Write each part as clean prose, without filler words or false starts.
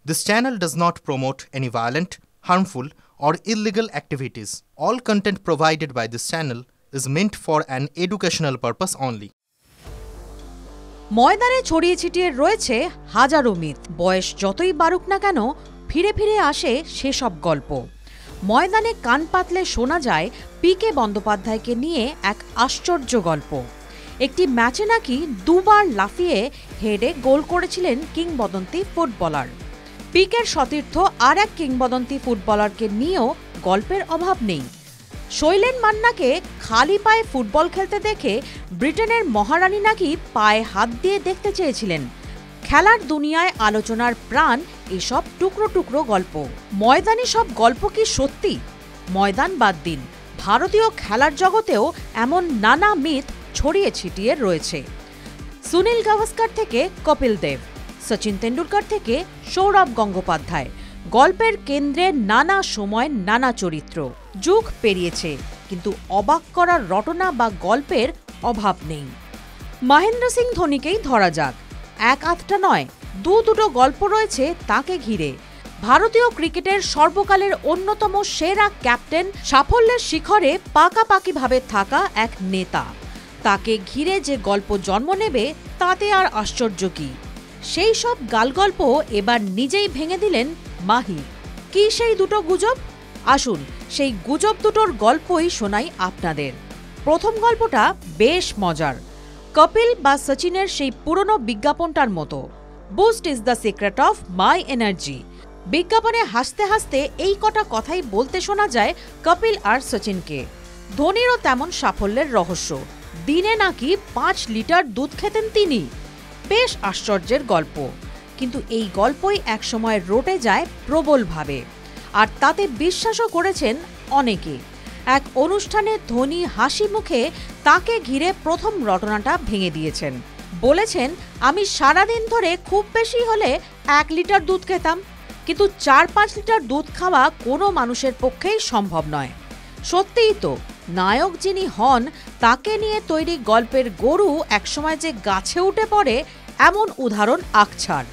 This channel does not promote any violent, harmful, or illegal activities. All content provided by this channel is meant for an educational purpose only. ময়দানে ছড়িয়ে ছিটিয়ে রয়েছে হাজারো myth. বয়স যতই বাড়ুক না কেন ফিরে ফিরে আসে সেসব গল্প। ময়দানে কান পাতলে শোনা যায় পিকে বন্দ্যোপাধ্যায়কে নিয়ে এক আশ্চর্য গল্প। একটি ম্যাচে নাকি দুবার লাফিয়ে হেডে গোল করেছিলেন কিংবদন্তি ফুটবলার। পিকের সতীর্থ আর এক কিংবদন্তি ফুটবলারকে নিয়েও গল্পের অভাব নেই। শৈলেন মান্নাকে খালি পায়ে ফুটবল খেলতে দেখে ব্রিটেনের মহারানী নাকি পায়ে হাত দিয়ে দেখতে চেয়েছিলেন। খেলার দুনিয়ায় আলোচনার প্রাণ এসব টুকরো টুকরো গল্প। ময়দানি সব গল্প কি সত্যি? ময়দান বাদ দিন, ভারতীয় খেলার জগতেও এমন নানা মিথ ছড়িয়ে ছিটিয়ে রয়েছে। সুনীল গাভাস্কর থেকে কপিল দেব, সচিন তেন্ডুলকর থেকে সৌরভ গঙ্গোপাধ্যায়, গল্পের কেন্দ্রে নানা সময় নানা চরিত্র। যুগ পেরিয়েছে, কিন্তু অবাক করার রটনা বা গল্পের অভাব নেই। মহেন্দ্র সিং ধোনিকেই ধরা যাক, এক আধটা নয়, দুটো গল্প রয়েছে তাকে ঘিরে। ভারতীয় ক্রিকেটের সর্বকালের অন্যতম সেরা ক্যাপ্টেন, সাফল্যের শিখরে পাকাপাকিভাবে থাকা এক নেতা। তাকে ঘিরে যে গল্প জন্ম নেবে তাতে আর আশ্চর্য কি? সেই সব গালগল্প এবার নিজেই ভেঙে দিলেন মাহি। কি সেই দুটো গুজব? আসুন সেই গুজব দুটোর গল্পই শোনাই আপনাদের। প্রথম গল্পটা বেশ মজার। কপিল বা সচিনের সেই পুরনো বিজ্ঞাপনটার মতো, boost is the secret of my energy. বিজ্ঞাপনে হাসতে হাসতে এই কটা কথাই বলতে শোনা যায় কপিল আর সচিনকে। ধোনিরও তেমন সাফল্যের রহস্য, দিনে নাকি 5 লিটার দুধ খেতেন তিনি। বেশ আশ্চর্যের গল্প, কিন্তু এই গল্পই একসময় রটে যায় প্রবলভাবে, আর তাতে বিশ্বাসও করেছেন অনেকে। এক অনুষ্ঠানে ধোনি হাসি মুখে তাকে ঘিরে প্রথম রটনাটা ভেঙে দিয়েছেন। বলেছেন, আমি সারাদিন ধরে খুব বেশি হলে 1 লিটার দুধ খেতাম, কিন্তু 4-5 লিটার দুধ খাওয়া কোনো মানুষের পক্ষেই সম্ভব নয়। সত্যিই তো, নায়ক যিনি হন তাকে নিয়ে তৈরি গল্পের গরু একসময় যে গাছে উঠে পড়ে, এমন উদাহরণ আকছাড়।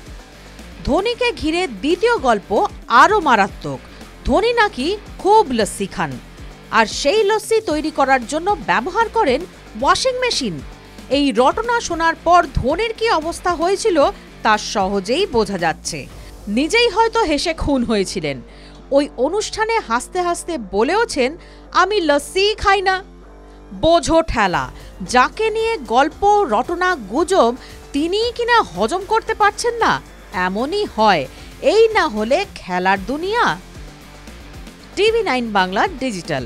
ধোনিকে ঘিরে দ্বিতীয় গল্প আরও মারাত্মক। ধোনি নাকি খুব লস্যি খান, আর সেই লস্যি তৈরি করার জন্য ব্যবহার করেন ওয়াশিং মেশিন। এই রটনা শোনার পর ধোনির কি অবস্থা হয়েছিল তা সহজেই বোঝা যাচ্ছে। নিজেই হয়তো হেসে খুন হয়েছিলেন। ওই অনুষ্ঠানে হাসতে হাসতে বলেওছেন, আমি লস্যি খাই না। বোঝো ঠেলা, যাকে নিয়ে গল্প রটনা গুজব তিনিই কিনা হজম করতে পারছেন না। এমনই হয়, এই না হলে খেলার দুনিয়া। টিভি9 বাংলা ডিজিটাল।